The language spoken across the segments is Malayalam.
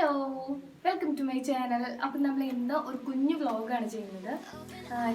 Hello, welcome to my channel. അപ്പം നമ്മൾ ഇന്ന് ഒരു കുഞ്ഞു വ്ളോഗാണ് ചെയ്യുന്നത്.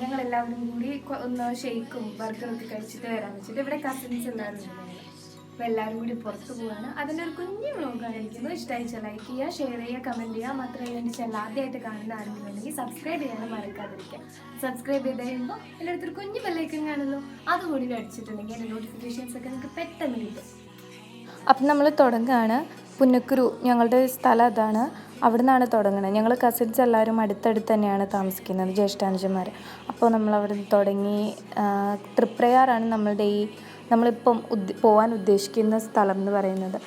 ഞങ്ങളെല്ലാവരും കൂടി ഒന്ന് ഷെയ്ക്കും ബർഗറൊക്കെ കഴിച്ചിട്ട് വരാമെന്ന് വെച്ചിട്ട് ഇവിടെ കസിൻസ് എല്ലാവരും ഉണ്ടായിരുന്നു. അപ്പോൾ എല്ലാവരും കൂടി പുറത്ത് പോവാണ്. അതിൻ്റെ ഒരു കുഞ്ഞു വ്ളോഗാണ്. എനിക്കൊന്ന് ഇഷ്ടമായിച്ചാൽ ലൈക്ക് ചെയ്യുക, ഷെയർ ചെയ്യുക, കമൻറ്റ് ചെയ്യുക. മാത്രമേ എൻ്റെ ചാനൽ ആദ്യമായിട്ട് കാണുന്ന ആരെങ്കിലും ഉണ്ടെങ്കിൽ സബ്സ്ക്രൈബ് ചെയ്യാനും മറക്കാതിരിക്കുക. സബ്സ്ക്രൈബ് ചെയ്ത് കഴിയുമ്പോൾ എൻ്റെ അടുത്തൊരു കുഞ്ഞു ബെല്ലൈക്കൺ കാണുമല്ലോ, അതുകൂടി അടിച്ചിട്ടുണ്ടെങ്കിൽ എൻ്റെ നോട്ടിഫിക്കേഷൻസ് ഒക്കെ നിങ്ങൾക്ക് പെട്ടെന്ന് കിട്ടും. അപ്പം നമ്മൾ തുടങ്ങുകയാണ്. പുന്നക്കുരു ഞങ്ങളുടെ സ്ഥലം അതാണ്, അവിടെ നിന്നാണ് തുടങ്ങുന്നത്. ഞങ്ങൾ കസിൻസ് എല്ലാവരും അടുത്തടുത്ത് തന്നെയാണ് താമസിക്കുന്നത്, ജ്യേഷ്ഠാനുജന്മാർ. അപ്പോൾ നമ്മളവിടെ തുടങ്ങി. തൃപ്രയാറാണ് നമ്മളിപ്പം പോകാൻ ഉദ്ദേശിക്കുന്ന സ്ഥലം എന്ന് പറയുന്നത്.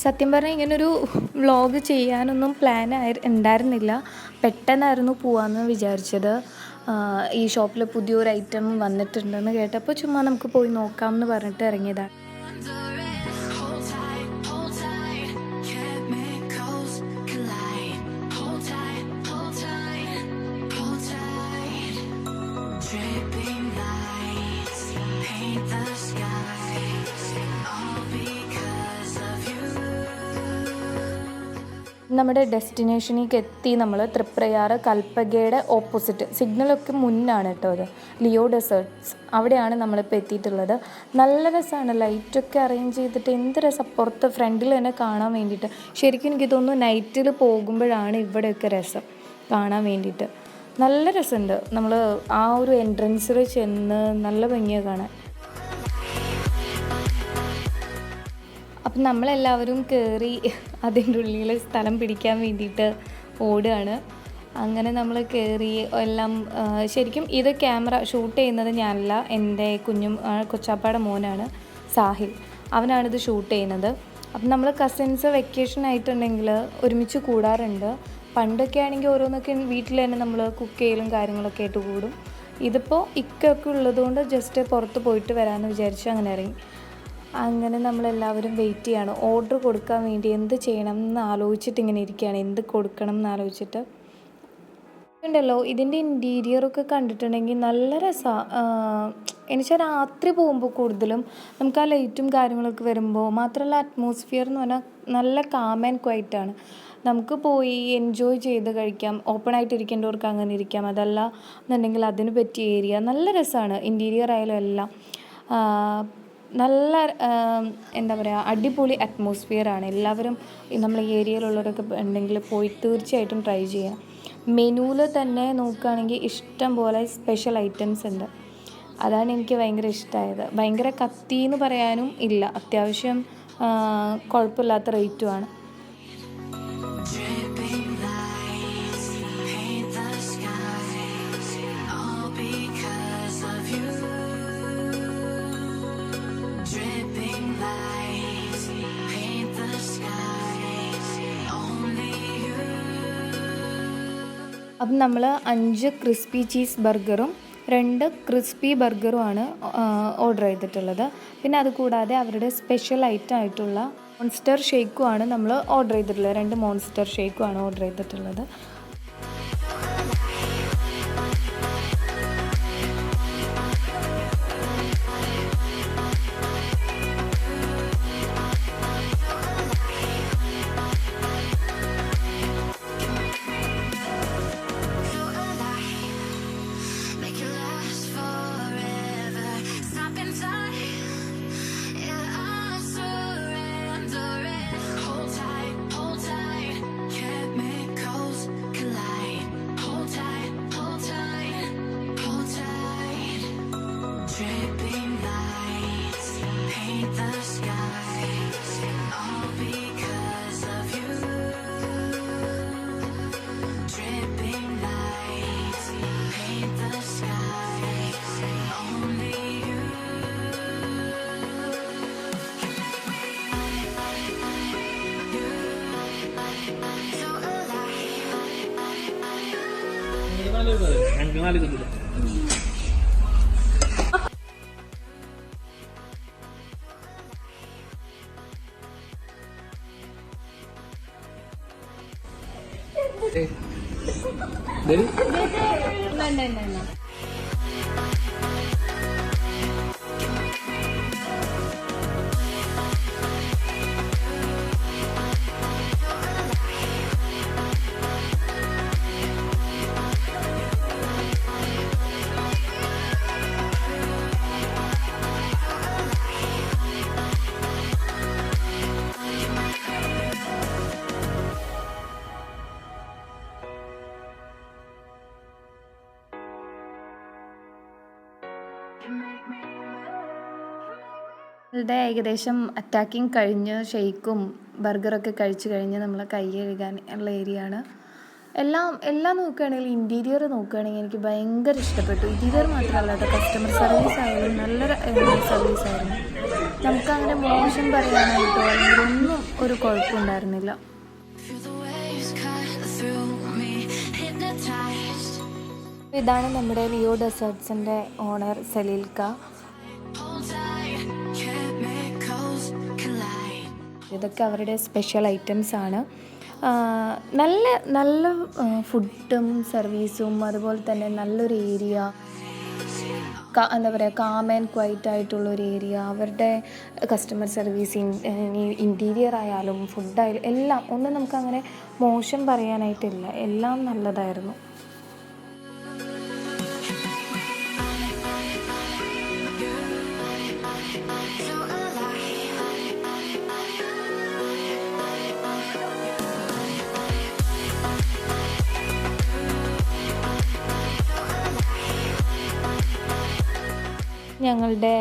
സത്യം പറഞ്ഞാൽ ഇങ്ങനൊരു വ്ളോഗ് ചെയ്യാനൊന്നും ഉണ്ടായിരുന്നില്ല. പെട്ടെന്നായിരുന്നു പോകാമെന്ന് വിചാരിച്ചത്. ഈ ഷോപ്പിൽ പുതിയൊരു ഐറ്റം വന്നിട്ടുണ്ടെന്ന് കേട്ടപ്പോൾ ചുമ്മാ നമുക്ക് പോയി നോക്കാമെന്ന് പറഞ്ഞിട്ട് ഇറങ്ങിയതാണ്. നമ്മുടെ ഡെസ്റ്റിനേഷനിലേക്ക് എത്തി. നമ്മൾ തൃപ്രയാറ് കൽപ്പകയുടെ ഓപ്പോസിറ്റ്, സിഗ്നലൊക്കെ മുന്നാണ് കേട്ടോ അത്, ലിയോ ഡെസേർട്ട്സ്, അവിടെയാണ് നമ്മളിപ്പോൾ എത്തിയിട്ടുള്ളത്. നല്ല രസമാണ്, ലൈറ്റൊക്കെ അറേഞ്ച് ചെയ്തിട്ട് എന്ത് രസം, പുറത്ത് ഫ്രണ്ടിൽ തന്നെ കാണാൻ വേണ്ടിയിട്ട്. ശരിക്കും എനിക്ക് തോന്നുന്നു നൈറ്റിൽ പോകുമ്പോഴാണ് ഇവിടെയൊക്കെ രസം കാണാൻ വേണ്ടിയിട്ട്. നല്ല രസമുണ്ട്. നമ്മൾ ആ ഒരു എൻട്രൻസിൽ ചെന്ന് നല്ല ഭംഗിയാണ് കാണാൻ. അപ്പം നമ്മളെല്ലാവരും കയറി അതിൻ്റെ ഉള്ളിൽ സ്ഥലം പിടിക്കാൻ വേണ്ടിയിട്ട് ഓടുകയാണ്. അങ്ങനെ നമ്മൾ കയറി എല്ലാം. ശരിക്കും ഇത് ക്യാമറ ഷൂട്ട് ചെയ്യുന്നത് ഞാനല്ല, എൻ്റെ കൊച്ചാപ്പാടെ മോനാണ് സാഹിൽ, അവനാണിത് ഷൂട്ട് ചെയ്യുന്നത്. അപ്പം നമ്മൾ കസിൻസ് വെക്കേഷൻ ആയിട്ടുണ്ടെങ്കിൽ ഒരുമിച്ച് കൂടാറുണ്ട്. പണ്ടൊക്കെ ആണെങ്കിൽ ഓരോന്നൊക്കെ വീട്ടിൽ തന്നെ നമ്മൾ കുക്ക് ചെയ്യലും കാര്യങ്ങളൊക്കെ ആയിട്ട് കൂടും. ഇതിപ്പോൾ ഇക്കൊക്കെ ഉള്ളതുകൊണ്ട് ജസ്റ്റ് പുറത്ത് പോയിട്ട് വരാമെന്ന് വിചാരിച്ച് അങ്ങനെ ഇറങ്ങി. അങ്ങനെ നമ്മളെല്ലാവരും വെയിറ്റ് ചെയ്യാണ് ഓർഡർ കൊടുക്കാൻ വേണ്ടി. എന്ത് ചെയ്യണം എന്ന് ആലോചിച്ചിട്ട് ഇങ്ങനെ ഇരിക്കുകയാണ്, എന്ത് കൊടുക്കണം എന്ന് ആലോചിച്ചിട്ട്. ഉണ്ടല്ലോ, ഇതിൻ്റെ ഇൻറ്റീരിയറൊക്കെ കണ്ടിട്ടുണ്ടെങ്കിൽ നല്ല രസമാണ്. എന്നുവെച്ചാൽ രാത്രി പോകുമ്പോൾ കൂടുതലും നമുക്ക് ആ ലൈറ്റും കാര്യങ്ങളൊക്കെ വരുമ്പോൾ, മാത്രമല്ല അറ്റ്മോസ്ഫിയർ എന്ന് പറഞ്ഞാൽ നല്ല കാം ആൻഡ് ക്വൈറ്റാണ്. നമുക്ക് പോയി എൻജോയ് ചെയ്ത് കഴിക്കാം. ഓപ്പൺ ആയിട്ട് ഇരിക്കേണ്ടവർക്ക് അങ്ങനെ ഇരിക്കാം, അതല്ല എന്നുണ്ടെങ്കിൽ അതിന് പറ്റിയ ഏരിയ. നല്ല രസമാണ്, ഇൻറ്റീരിയർ ആയാലും എല്ലാം നല്ല എന്താ പറയുക, അടിപൊളി അറ്റ്മോസ്ഫിയറാണ്. എല്ലാവരും നമ്മൾ ഈ ഏരിയയിലുള്ളവരൊക്കെ ഉണ്ടെങ്കിൽ പോയി തീർച്ചയായിട്ടും ട്രൈ ചെയ്യാം. മെനുവിൽ തന്നെ നോക്കുകയാണെങ്കിൽ ഇഷ്ടം പോലെ സ്പെഷ്യൽ ഐറ്റംസ് ഉണ്ട്. അതാണ് എനിക്ക് ഭയങ്കര ഇഷ്ടമായത്. ഭയങ്കര കത്തി എന്ന് പറയാനും ഇല്ല, അത്യാവശ്യം കുഴപ്പമില്ലാത്ത റേറ്റുമാണ്. അപ്പം നമ്മൾ 5 ക്രിസ്പി ചീസ് ബർഗറും 2 ക്രിസ്പി ബർഗറുമാണ് ഓർഡർ ചെയ്തിട്ടുള്ളത്. പിന്നെ അതുകൂടാതെ അവരുടെ സ്പെഷ്യൽ ഐറ്റം ആയിട്ടുള്ള മോൺസ്റ്റർ ഷേക്കുമാണ് നമ്മൾ ഓർഡർ ചെയ്തിട്ടുള്ളത്. 2 മോൺസ്റ്റർ ഷേക്കുമാണ് ഓർഡർ ചെയ്തിട്ടുള്ളത്. ടെ ഏകദേശം അറ്റാക്കിങ് കഴിഞ്ഞ് ഷെയ്ക്കും ബർഗറൊക്കെ കഴിച്ച് കഴിഞ്ഞ് നമ്മൾ കൈ കഴുകാൻ ഉള്ള ഏരിയ ആണ്. എല്ലാം നോക്കുകയാണെങ്കിൽ ഇൻറ്റീരിയർ നോക്കുകയാണെങ്കിൽ എനിക്ക് ഭയങ്കര ഇഷ്ടപ്പെട്ടു. ഇൻറ്റീരിയർ മാത്രമല്ല കേട്ടോ, കസ്റ്റമർ സർവീസ് ആയാലും നല്ലൊരു സർവീസ് ആയിരുന്നു. നമുക്കങ്ങനെ മോശം പറയാനായിട്ടോ അല്ലെങ്കിൽ ഒന്നും ഒരു കുഴപ്പമുണ്ടായിരുന്നില്ല. ഇതാണ് നമ്മുടെ ലിയോ ഡെസേർട്സിൻ്റെ ഓണർ സലീൽക്ക. ഇതൊക്കെ അവരുടെ സ്പെഷ്യൽ ഐറ്റംസ് ആണ്. നല്ല നല്ല ഫുഡും സർവീസും അതുപോലെ തന്നെ നല്ലൊരു ഏരിയ, എന്താ പറയുക, കാം ആൻഡ് ക്വൈറ്റ് ആയിട്ടുള്ളൊരു ഏരിയ. അവരുടെ കസ്റ്റമർ സർവീസ്, ഇൻറ്റീരിയർ ആയാലും ഫുഡായാലും എല്ലാം ഒന്നും നമുക്കങ്ങനെ മോശം പറയാനായിട്ടില്ല. എല്ലാം നല്ലതായിരുന്നു. ഞങ്ങളുടെ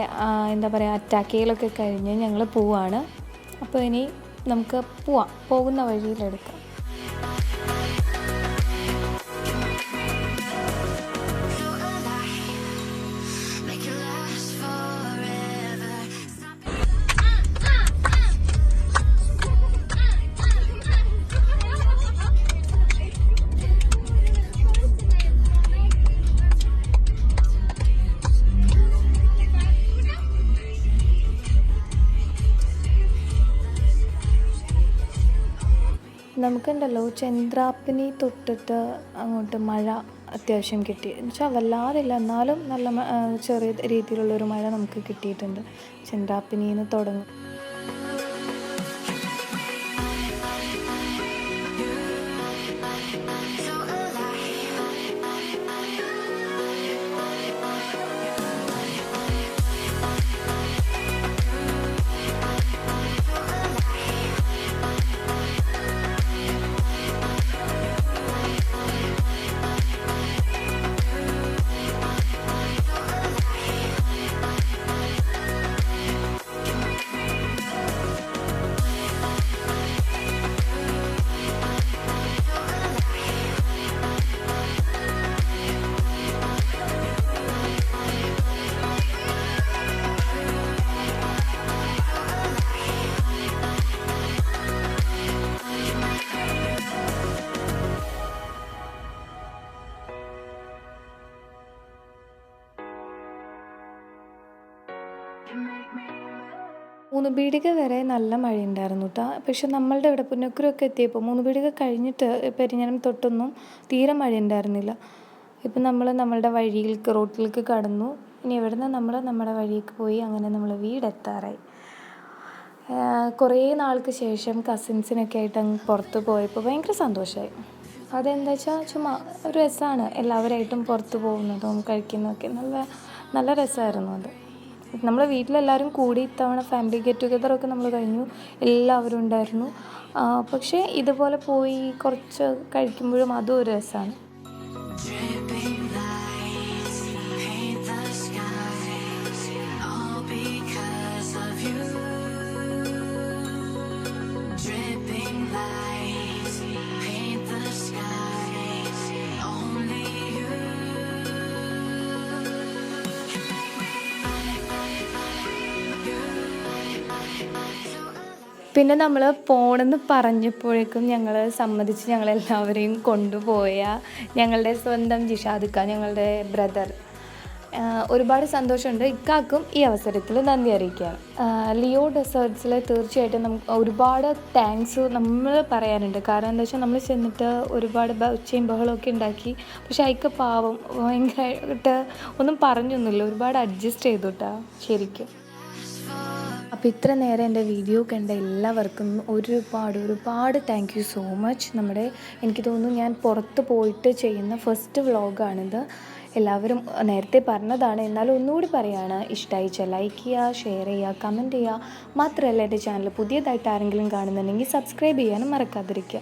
എന്താ പറയുക അറ്റാക്കികളൊക്കെ കഴിഞ്ഞ് ഞങ്ങൾ പോവാണ്. അപ്പോൾ ഇനി നമുക്ക് പോകുന്ന വഴിയിലെടുക്കാം. നമുക്കുണ്ടല്ലോ ചന്ദ്രാപ്പിനി തൊട്ടിട്ട് അങ്ങോട്ട് മഴ അത്യാവശ്യം കിട്ടി എന്ന് വെച്ചാൽ വല്ലാതില്ല, എന്നാലും നല്ല ചെറിയ രീതിയിലുള്ളൊരു മഴ നമുക്ക് കിട്ടിയിട്ടുണ്ട്. ചന്ദ്രാപ്പിനിന്ന് തുടങ്ങും. മൂന്നുപീടിക വരെ നല്ല മഴയുണ്ടായിരുന്നു കേട്ടോ. പക്ഷെ നമ്മളുടെ ഇവിടെ പുന്നക്കുരൊക്കെ എത്തിയപ്പോൾ മൂന്നുപീടിക കഴിഞ്ഞിട്ട് പെരിഞ്ഞനം തൊട്ടൊന്നും തീരെ മഴ ഉണ്ടായിരുന്നില്ല. ഇപ്പം നമ്മൾ നമ്മളുടെ റോട്ടിലേക്ക് കടന്നു. ഇനി ഇവിടെ നിന്ന് നമ്മൾ നമ്മുടെ വഴിക്ക് പോയി. അങ്ങനെ നമ്മൾ വീടെത്താറായി. കുറേ നാൾക്ക് ശേഷം കസിൻസിനൊക്കെ ആയിട്ട് അങ്ങ് പുറത്ത് പോയപ്പോൾ ഭയങ്കര സന്തോഷമായി. അതെന്താ വെച്ചാൽ ചുമ്മാ ഒരു രസമാണ്, എല്ലാവരായിട്ടും പുറത്ത് പോകുന്നതും കഴിക്കുന്നതൊക്കെ നല്ല രസമായിരുന്നു അത്. നമ്മൾ വീട്ടിലെല്ലാവരും കൂടി ഇത്തവണ ഫാമിലി ഗെറ്റ് ടുഗെദറൊക്കെ നമ്മൾ കഴിഞ്ഞു, എല്ലാവരും ഉണ്ടായിരുന്നു. പക്ഷേ ഇതുപോലെ പോയി കുറച്ച് കഴിക്കുമ്പോഴും അതും ഒരു രസമാണ്. പിന്നെ നമ്മൾ പോണെന്ന് പറഞ്ഞപ്പോഴേക്കും ഞങ്ങൾ സമ്മതിച്ച് ഞങ്ങളെല്ലാവരെയും കൊണ്ടുപോയ ഞങ്ങളുടെ സ്വന്തം ജിഷാദിക്ക, ഞങ്ങളുടെ ബ്രദർ, ഒരുപാട് സന്തോഷമുണ്ട്. ഇക്കാക്കും ഈ അവസരത്തിൽ നന്ദി അറിയിക്കുകയാണ്. ലിയോ ഡെസേർട്സിൽ തീർച്ചയായിട്ടും നമുക്ക് ഒരുപാട് താങ്ക്സ് നമ്മൾ പറയാനുണ്ട്. കാരണം എന്താ വെച്ചാൽ നമ്മൾ ചെന്നിട്ട് ഒരുപാട് ഒച്ചയും ബഹളമൊക്കെ ഉണ്ടാക്കി. പക്ഷേ അയക്ക് പാവം ഭയങ്കരമായിട്ട് ഒന്നും പറഞ്ഞൊന്നുമില്ല, ഒരുപാട് അഡ്ജസ്റ്റ് ചെയ്തു കേട്ടോ ശരിക്കും. അപ്പോൾ ഇത്ര നേരം എൻ്റെ വീഡിയോ കണ്ട എല്ലാവർക്കും ഒരുപാട് താങ്ക് യു സോ മച്ച്. എനിക്ക് തോന്നുന്നു ഞാൻ പുറത്ത് പോയിട്ട് ചെയ്യുന്ന ഫസ്റ്റ് വ്ളോഗാണിത്. എല്ലാവരും നേരത്തെ പറഞ്ഞതാണ്, എന്നാലും ഒന്നുകൂടി പറയുകയാണ്. ഇഷ്ടമായിച്ചാൽ ലൈക്ക് ചെയ്യുക, ഷെയർ ചെയ്യുക, കമൻറ്റ് ചെയ്യുക. മാത്രമല്ല എൻ്റെ ചാനൽ പുതിയതായിട്ട് ആരെങ്കിലും കാണുന്നുണ്ടെങ്കിൽ സബ്സ്ക്രൈബ് ചെയ്യാനും മറക്കാതിരിക്കുക.